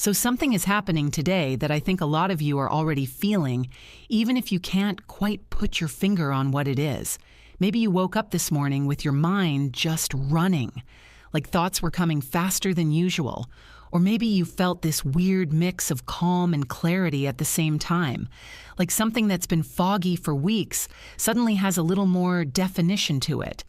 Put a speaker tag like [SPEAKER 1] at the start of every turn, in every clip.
[SPEAKER 1] So something is happening today that I think a lot of you are already feeling, even if you can't quite put your finger on what it is. Maybe you woke up this morning with your mind just running, like thoughts were coming faster than usual. Or maybe you felt this weird mix of calm and clarity at the same time, like something that's been foggy for weeks suddenly has a little more definition to it.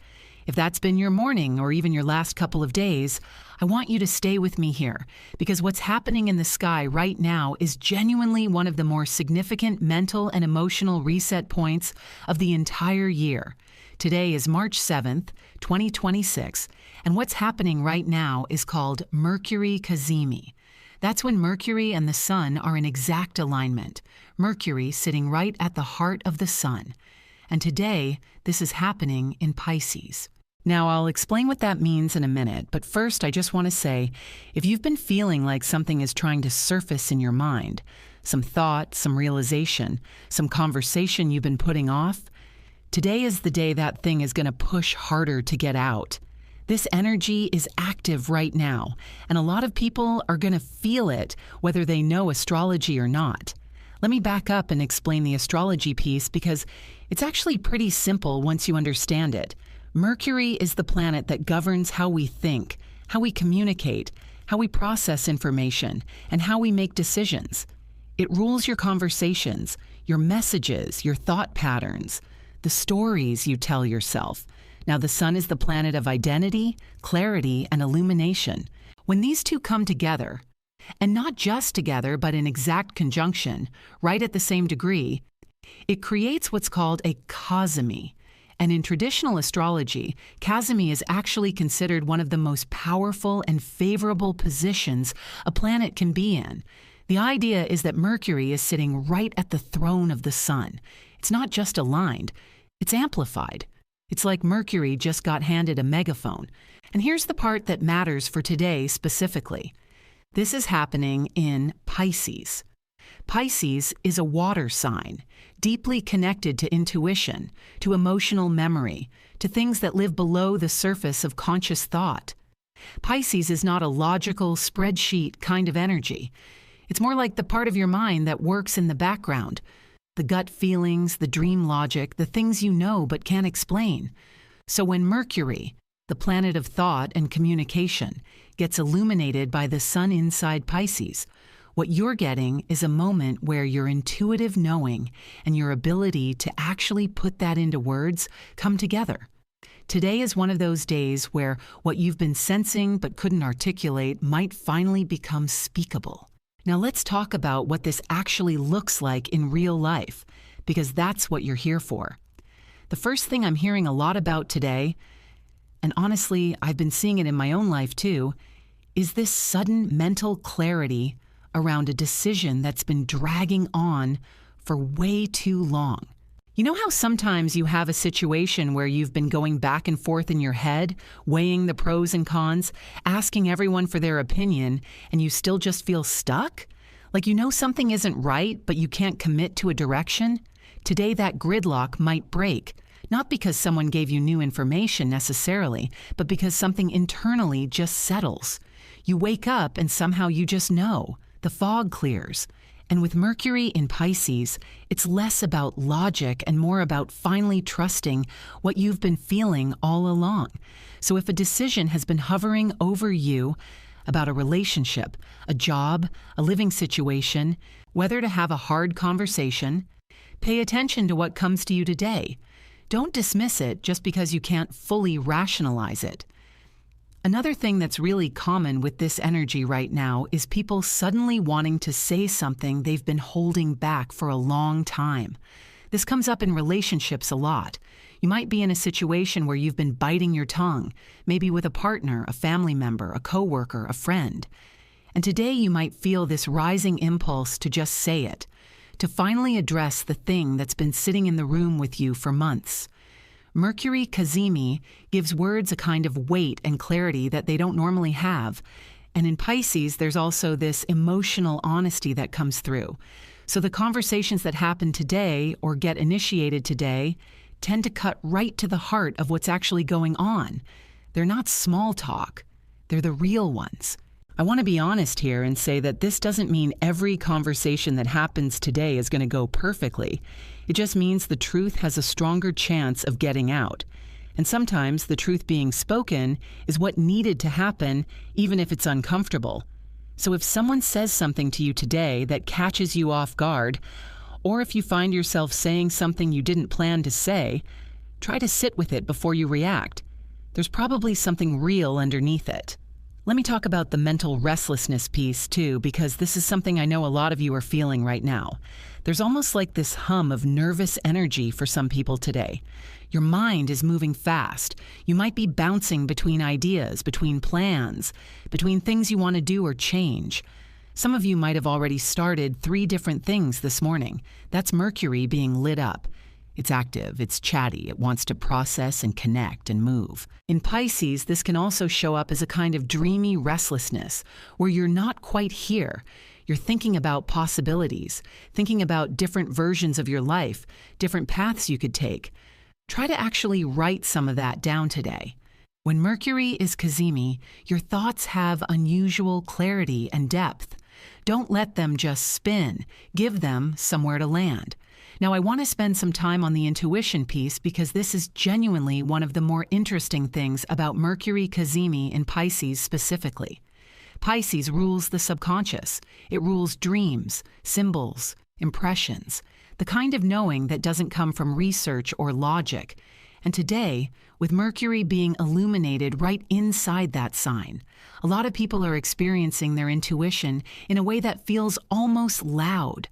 [SPEAKER 1] If that's been your morning or even your last couple of days, I want you to stay with me here, because what's happening in the sky right now is genuinely one of the more significant mental and emotional reset points of the entire year. Today is March 7th, 2026, and what's happening right now is called Mercury Cazimi. That's when Mercury and the Sun are in exact alignment, Mercury sitting right at the heart of the Sun. And today, this is happening in Pisces. Now, I'll explain what that means in a minute, but first I just want to say, if you've been feeling like something is trying to surface in your mind, some thought, some realization, some conversation you've been putting off, today is the day that thing is going to push harder to get out. This energy is active right now, and a lot of people are going to feel it, whether they know astrology or not. Let me back up and explain the astrology piece, because it's actually pretty simple once you understand it. Mercury is the planet that governs how we think, how we communicate, how we process information, and how we make decisions. It rules your conversations, your messages, your thought patterns, the stories you tell yourself. Now, the Sun is the planet of identity, clarity, and illumination. When these two come together, and not just together, but in exact conjunction, right at the same degree, it creates what's called a Cazimi. And in traditional astrology, Cazimi is actually considered one of the most powerful and favorable positions a planet can be in. The idea is that Mercury is sitting right at the throne of the Sun. It's not just aligned, it's amplified. It's like Mercury just got handed a megaphone. And here's the part that matters for today specifically. This is happening in Pisces. Pisces is a water sign, deeply connected to intuition, to emotional memory, to things that live below the surface of conscious thought. Pisces is not a logical spreadsheet kind of energy. It's more like the part of your mind that works in the background, the gut feelings, the dream logic, the things you know but can't explain. So when Mercury, the planet of thought and communication, gets illuminated by the Sun inside Pisces, what you're getting is a moment where your intuitive knowing and your ability to actually put that into words come together. Today is one of those days where what you've been sensing but couldn't articulate might finally become speakable. Now let's talk about what this actually looks like in real life, because that's what you're here for. The first thing I'm hearing a lot about today, and honestly, I've been seeing it in my own life too, is this sudden mental clarity around a decision that's been dragging on for way too long. You know how sometimes you have a situation where you've been going back and forth in your head, weighing the pros and cons, asking everyone for their opinion, and you still just feel stuck? Like you know something isn't right, but you can't commit to a direction? Today that gridlock might break, not because someone gave you new information necessarily, but because something internally just settles. You wake up and somehow you just know. The fog clears. And with Mercury in Pisces, it's less about logic and more about finally trusting what you've been feeling all along. So if a decision has been hovering over you about a relationship, a job, a living situation, whether to have a hard conversation, pay attention to what comes to you today. Don't dismiss it just because you can't fully rationalize it. Another thing that's really common with this energy right now is people suddenly wanting to say something they've been holding back for a long time. This comes up in relationships a lot. You might be in a situation where you've been biting your tongue, maybe with a partner, a family member, a coworker, a friend. And today you might feel this rising impulse to just say it, to finally address the thing that's been sitting in the room with you for months. Mercury Cazimi gives words a kind of weight and clarity that they don't normally have. And in Pisces, there's also this emotional honesty that comes through. So the conversations that happen today or get initiated today tend to cut right to the heart of what's actually going on. They're not small talk. They're the real ones. I want to be honest here and say that this doesn't mean every conversation that happens today is going to go perfectly. It just means the truth has a stronger chance of getting out. And sometimes the truth being spoken is what needed to happen, even if it's uncomfortable. So if someone says something to you today that catches you off guard, or if you find yourself saying something you didn't plan to say, try to sit with it before you react. There's probably something real underneath it. Let me talk about the mental restlessness piece too, because this is something I know a lot of you are feeling right now. There's almost like this hum of nervous energy for some people today. Your mind is moving fast. You might be bouncing between ideas, between plans, between things you want to do or change. Some of you might have already started 3 different things this morning. That's Mercury being lit up. It's active, it's chatty, it wants to process and connect and move. In Pisces, this can also show up as a kind of dreamy restlessness, where you're not quite here. You're thinking about possibilities, thinking about different versions of your life, different paths you could take. Try to actually write some of that down today. When Mercury is Cazimi, your thoughts have unusual clarity and depth. Don't let them just spin. Give them somewhere to land. Now, I want to spend some time on the intuition piece because this is genuinely one of the more interesting things about Mercury Cazimi in Pisces specifically. Pisces rules the subconscious. It rules dreams, symbols, impressions, the kind of knowing that doesn't come from research or logic. And today, with Mercury being illuminated right inside that sign, a lot of people are experiencing their intuition in a way that feels almost loud.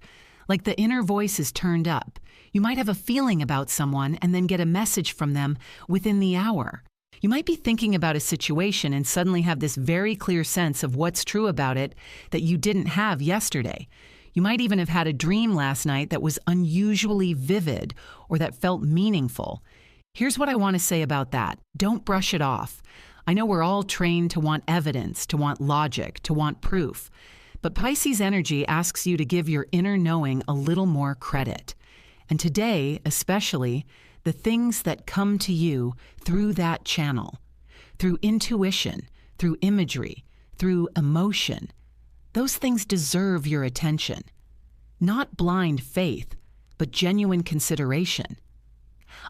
[SPEAKER 1] Like the inner voice is turned up. You might have a feeling about someone and then get a message from them within the hour. You might be thinking about a situation and suddenly have this very clear sense of what's true about it that you didn't have yesterday. You might even have had a dream last night that was unusually vivid or that felt meaningful. Here's what I want to say about that. Don't brush it off. I know we're all trained to want evidence, to want logic, to want proof. But Pisces energy asks you to give your inner knowing a little more credit. And today, especially, the things that come to you through that channel, through intuition, through imagery, through emotion, those things deserve your attention. Not blind faith, but genuine consideration.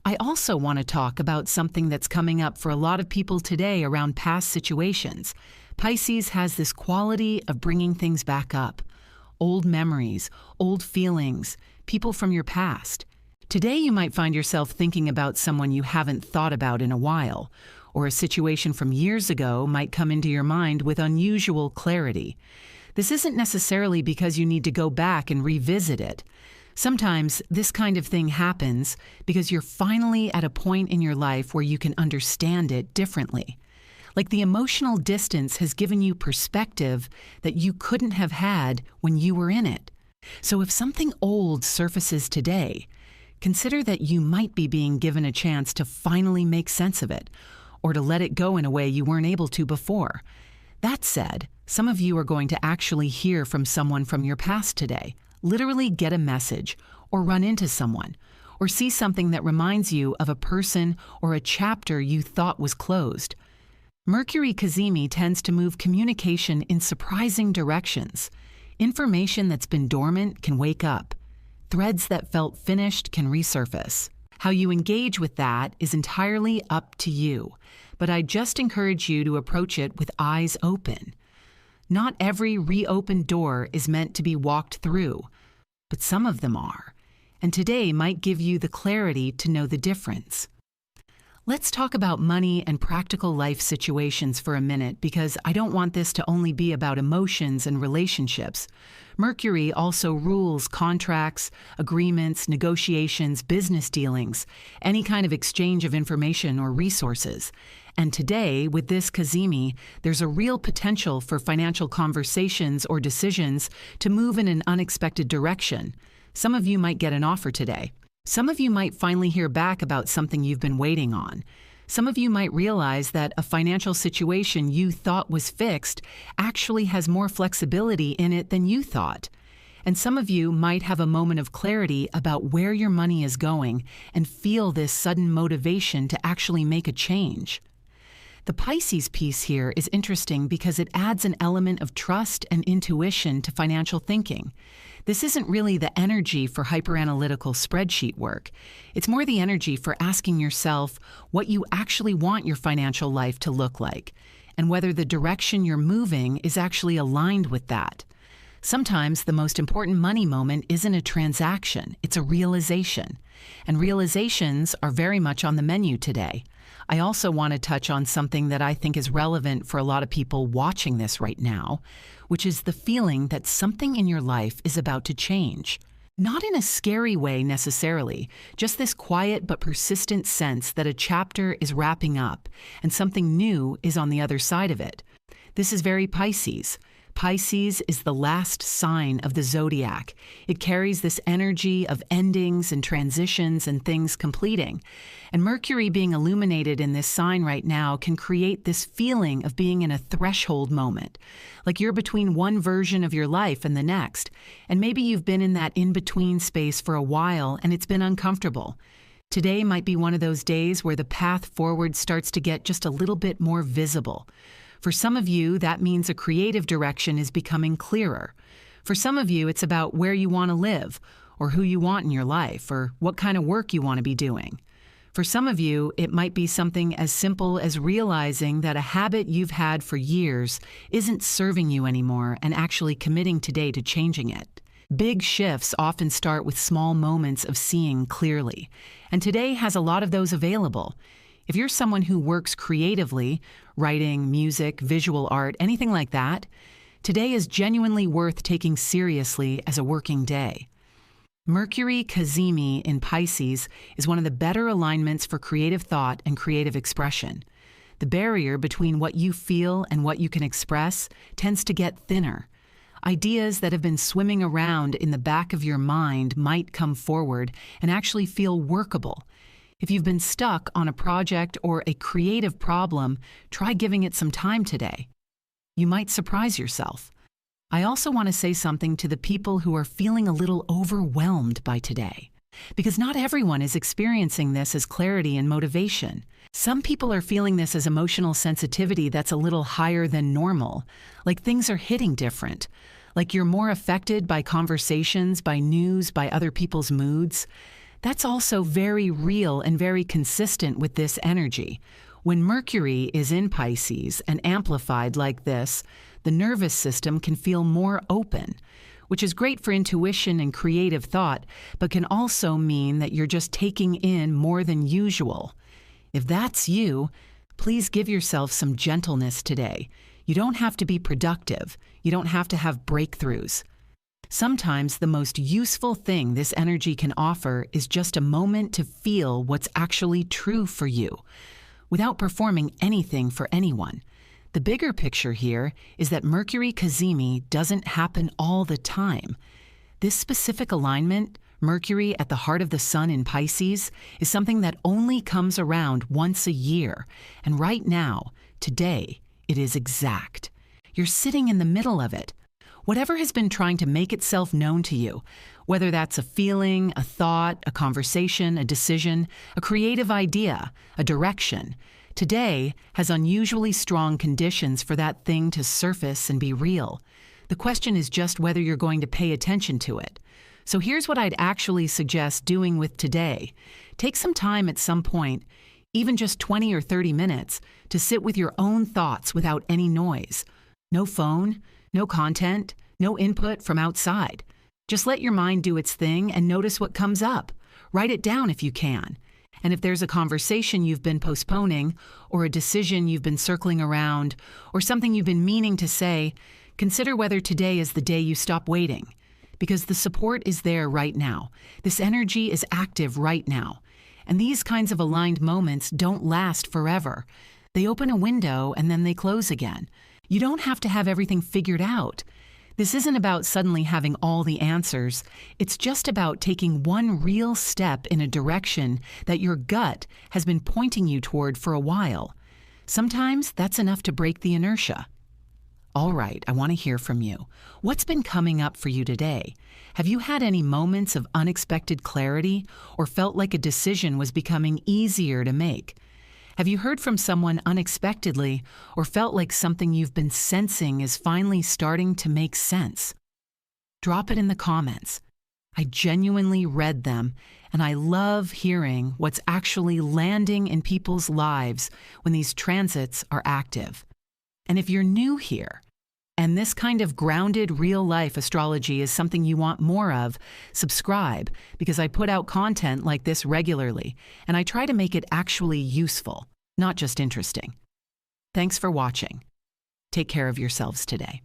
[SPEAKER 1] I also want to talk about something that's coming up for a lot of people today around past situations. Pisces has this quality of bringing things back up. Old memories, old feelings, people from your past. Today you might find yourself thinking about someone you haven't thought about in a while, or a situation from years ago might come into your mind with unusual clarity. This isn't necessarily because you need to go back and revisit it. Sometimes this kind of thing happens because you're finally at a point in your life where you can understand it differently. Like the emotional distance has given you perspective that you couldn't have had when you were in it. So if something old surfaces today, consider that you might be being given a chance to finally make sense of it, or to let it go in a way you weren't able to before. That said, some of you are going to actually hear from someone from your past today, literally get a message, or run into someone, or see something that reminds you of a person or a chapter you thought was closed. Mercury Cazimi tends to move communication in surprising directions. Information that's been dormant can wake up. Threads that felt finished can resurface. How you engage with that is entirely up to you, but I just encourage you to approach it with eyes open. Not every reopened door is meant to be walked through, but some of them are, and today might give you the clarity to know the difference. Let's talk about money and practical life situations for a minute, because I don't want this to only be about emotions and relationships. Mercury also rules contracts, agreements, negotiations, business dealings, any kind of exchange of information or resources. And today, with this Cazimi, there's a real potential for financial conversations or decisions to move in an unexpected direction. Some of you might get an offer today. Some of you might finally hear back about something you've been waiting on. Some of you might realize that a financial situation you thought was fixed actually has more flexibility in it than you thought. And some of you might have a moment of clarity about where your money is going and feel this sudden motivation to actually make a change. The Pisces piece here is interesting because it adds an element of trust and intuition to financial thinking. This isn't really the energy for hyperanalytical spreadsheet work. It's more the energy for asking yourself what you actually want your financial life to look like, and whether the direction you're moving is actually aligned with that. Sometimes the most important money moment isn't a transaction, it's a realization. And realizations are very much on the menu today. I also want to touch on something that I think is relevant for a lot of people watching this right now, which is the feeling that something in your life is about to change. Not in a scary way necessarily, just this quiet but persistent sense that a chapter is wrapping up and something new is on the other side of it. This is very Pisces. Pisces is the last sign of the zodiac. It carries this energy of endings and transitions and things completing. And Mercury being illuminated in this sign right now can create this feeling of being in a threshold moment, like you're between one version of your life and the next. And maybe you've been in that in-between space for a while and it's been uncomfortable. Today might be one of those days where the path forward starts to get just a little bit more visible. For some of you, that means a creative direction is becoming clearer. For some of you, it's about where you want to live, or who you want in your life, or what kind of work you want to be doing. For some of you, it might be something as simple as realizing that a habit you've had for years isn't serving you anymore and actually committing today to changing it. Big shifts often start with small moments of seeing clearly, and today has a lot of those available. If you're someone who works creatively, writing, music, visual art, anything like that, today is genuinely worth taking seriously as a working day. Mercury Cazimi in Pisces is one of the better alignments for creative thought and creative expression. The barrier between what you feel and what you can express tends to get thinner. Ideas that have been swimming around in the back of your mind might come forward and actually feel workable. If you've been stuck on a project or a creative problem, try giving it some time today. You might surprise yourself. I also want to say something to the people who are feeling a little overwhelmed by today, because not everyone is experiencing this as clarity and motivation. Some people are feeling this as emotional sensitivity that's a little higher than normal, like things are hitting different, like you're more affected by conversations, by news, by other people's moods. That's also very real and very consistent with this energy. When Mercury is in Pisces and amplified like this, the nervous system can feel more open, which is great for intuition and creative thought, but can also mean that you're just taking in more than usual. If that's you, please give yourself some gentleness today. You don't have to be productive. You don't have to have breakthroughs. Sometimes the most useful thing this energy can offer is just a moment to feel what's actually true for you, without performing anything for anyone. The bigger picture here is that Mercury Cazimi doesn't happen all the time. This specific alignment, Mercury at the heart of the sun in Pisces, is something that only comes around once a year. And right now, today, it is exact. You're sitting in the middle of it. Whatever has been trying to make itself known to you, whether that's a feeling, a thought, a conversation, a decision, a creative idea, a direction, today has unusually strong conditions for that thing to surface and be real. The question is just whether you're going to pay attention to it. So here's what I'd actually suggest doing with today. Take some time at some point, even just 20 or 30 minutes, to sit with your own thoughts without any noise. No phone, no content, no input from outside. Just let your mind do its thing and notice what comes up. Write it down if you can. And if there's a conversation you've been postponing, or a decision you've been circling around, or something you've been meaning to say, consider whether today is the day you stop waiting. Because the support is there right now. This energy is active right now. And these kinds of aligned moments don't last forever. They open a window and then they close again. You don't have to have everything figured out. This isn't about suddenly having all the answers. It's just about taking one real step in a direction that your gut has been pointing you toward for a while. Sometimes that's enough to break the inertia. All right, I want to hear from you. What's been coming up for you today? Have you had any moments of unexpected clarity or felt like a decision was becoming easier to make? Have you heard from someone unexpectedly or felt like something you've been sensing is finally starting to make sense? Drop it in the comments. I genuinely read them, and I love hearing what's actually landing in people's lives when these transits are active. And if you're new here, and this kind of grounded real-life astrology is something you want more of, subscribe, because I put out content like this regularly, and I try to make it actually useful, not just interesting. Thanks for watching. Take care of yourselves today.